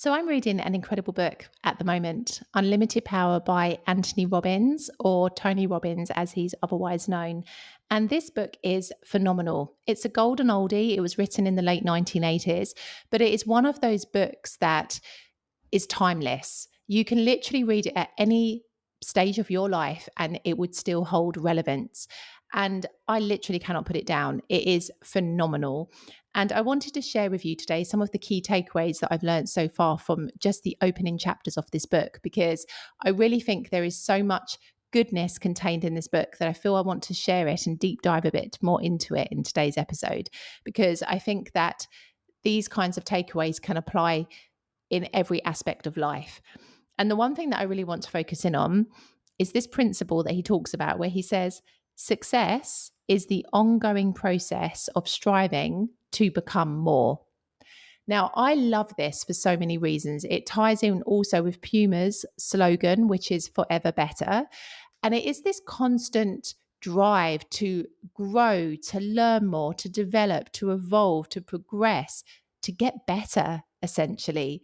So I'm reading an incredible book at the moment, Unlimited Power by Anthony Robbins, or Tony Robbins as he's otherwise known. And this book is phenomenal. It's a golden oldie. It was written in the late 1980s, but it is one of those books that is timeless. You can literally read it at any stage of your life and it would still hold relevance. And I literally cannot put it down. It is phenomenal. And I wanted to share with you today some of the key takeaways that I've learned so far from just the opening chapters of this book, because I really think there is so much goodness contained in this book that I feel I want to share it and deep dive a bit more into it in today's episode, because I think that these kinds of takeaways can apply in every aspect of life. And the one thing that I really want to focus in on is this principle that he talks about, where he says, success is the ongoing process of striving to become more. Now, I love this for so many reasons. It ties in also with Puma's slogan, which is forever better. And it is this constant drive to grow, to learn more, to develop, to evolve, to progress, to get better, essentially.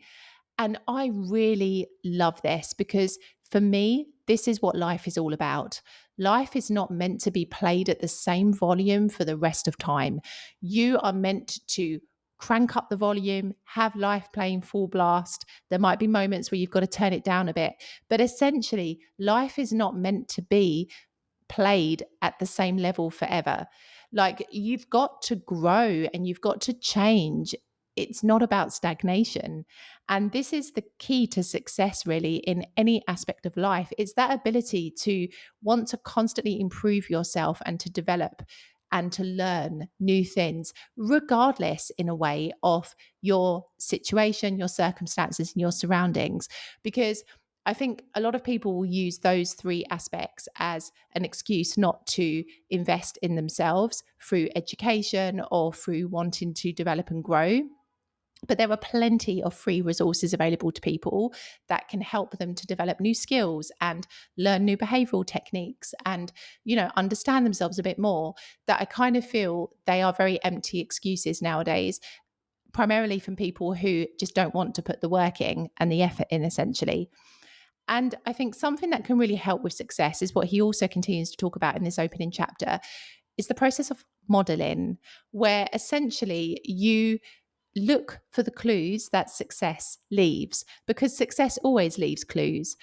And I really love this because for me, this is what life is all about. Life is not meant to be played at the same volume for the rest of time. You are meant to crank up the volume, have life playing full blast. There might be moments where you've got to turn it down a bit, but essentially, life is not meant to be played at the same level forever. Like, you've got to grow and you've got to change. It's not about stagnation. And this is the key to success, really, in any aspect of life. It's that ability to want to constantly improve yourself and to develop and to learn new things, regardless, in a way, of your situation, your circumstances, and your surroundings. Because I think a lot of people will use those three aspects as an excuse not to invest in themselves through education or through wanting to develop and grow. But there are plenty of free resources available to people that can help them to develop new skills and learn new behavioral techniques and, understand themselves a bit more, that I kind of feel they are very empty excuses nowadays, primarily from people who just don't want to put the work in and the effort in, essentially. And I think something that can really help with success is what he also continues to talk about in this opening chapter is the process of modeling, where essentially you look for the clues that success leaves, because success always leaves clues.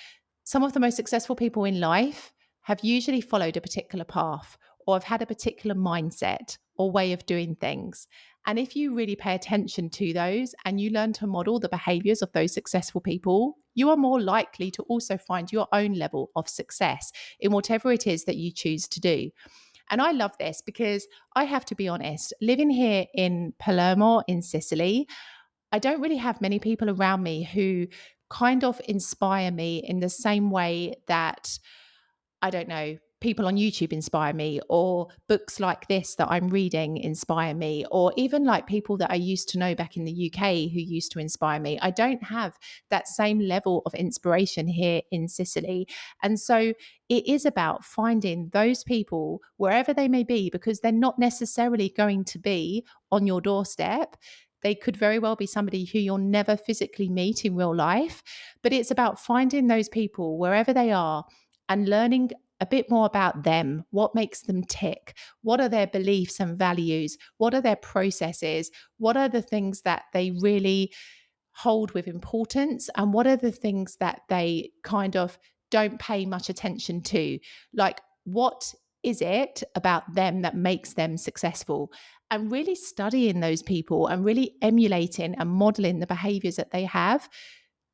Some of the most successful people in life have usually followed a particular path or have had a particular mindset or way of doing things. And if you really pay attention to those and you learn to model the behaviors of those successful people, you are more likely to also find your own level of success in whatever it is that you choose to do. And I love this because I have to be honest, living here in Palermo in Sicily, I don't really have many people around me who kind of inspire me in the same way that, I don't know, people on YouTube inspire me, or books like this that I'm reading inspire me, or even like people that I used to know back in the UK who used to inspire me. I don't have that same level of inspiration here in Sicily. And so it is about finding those people wherever they may be, because they're not necessarily going to be on your doorstep. They could very well be somebody who you'll never physically meet in real life, but it's about finding those people wherever they are and learning a bit more about them. What makes them tick? What are their beliefs and values? What are their processes? What are the things that they really hold with importance? And what are the things that they kind of don't pay much attention to? Like, what is it about them that makes them successful? And really studying those people and really emulating and modeling the behaviors that they have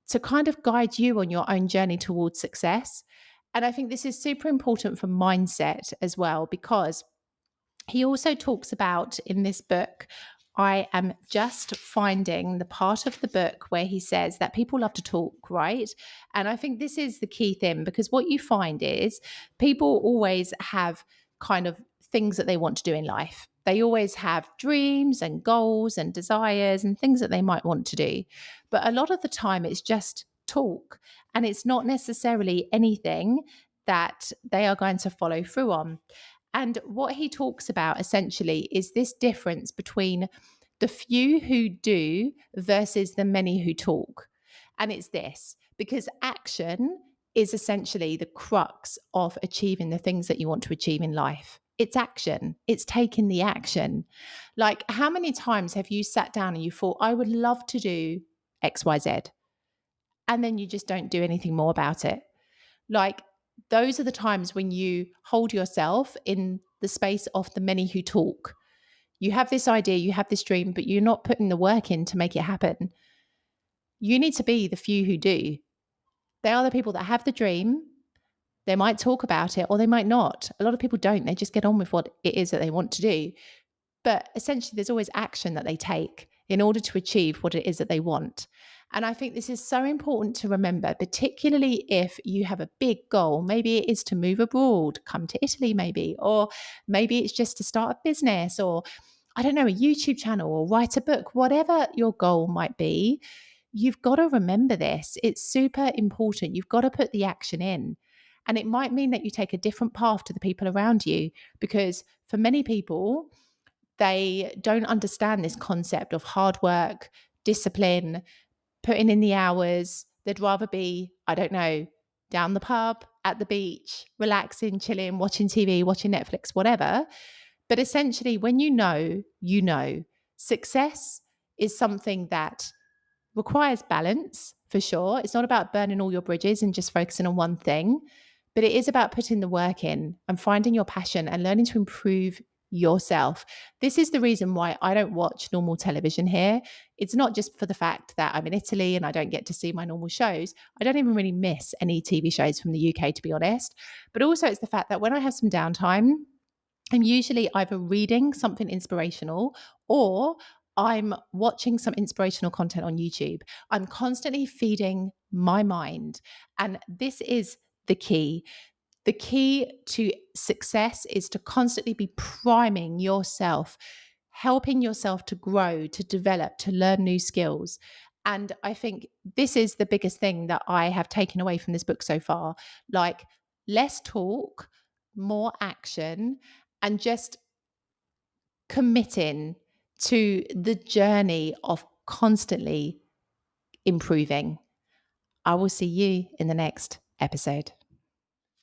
to kind of guide you on your own journey towards success. And I think this is super important for mindset as well, because he also talks about in this book, I am just finding the part of the book where he says that people love to talk, right? And I think this is the key thing, because what you find is people always have kind of things that they want to do in life. They always have dreams and goals and desires and things that they might want to do. But a lot of the time it's just talk, and it's not necessarily anything that they are going to follow through on. And what he talks about essentially is this difference between the few who do versus the many who talk. And it's this, because action is essentially the crux of achieving the things that you want to achieve in life. It's action. It's taking the action. Like, how many times have you sat down and you thought, I would love to do XYZ, and then you just don't do anything more about it? Like, those are the times when you hold yourself in the space of the many who talk. You have this idea, you have this dream, but you're not putting the work in to make it happen. You need to be the few who do. They are the people that have the dream. They might talk about it or they might not. A lot of people don't. They just get on with what it is that they want to do. But essentially, there's always action that they take in order to achieve what it is that they want. And I think this is so important to remember, particularly if you have a big goal. Maybe it is to move abroad, come to Italy, maybe, or maybe it's just to start a business, or I don't know, a YouTube channel, or write a book, whatever your goal might be. You've got to remember this. It's super important. You've got to put the action in. And it might mean that you take a different path to the people around you, because for many people, they don't understand this concept of hard work, discipline, putting in the hours. They'd rather be, I don't know, down the pub, at the beach, relaxing, chilling, watching TV, watching Netflix, whatever. But essentially, when you know, success is something that requires balance, for sure. It's not about burning all your bridges and just focusing on one thing, but it is about putting the work in and finding your passion and learning to improve yourself. This is the reason why I don't watch normal television here. It's not just for the fact that I'm in Italy and I don't get to see my normal shows. I don't even really miss any TV shows from the UK, to be honest. But also it's the fact that when I have some downtime, I'm usually either reading something inspirational or I'm watching some inspirational content on YouTube. I'm constantly feeding my mind. And this is the key. The key to success is to constantly be priming yourself, helping yourself to grow, to develop, to learn new skills. And I think this is the biggest thing that I have taken away from this book so far. Like, less talk, more action, and just committing to the journey of constantly improving. I will see you in the next episode.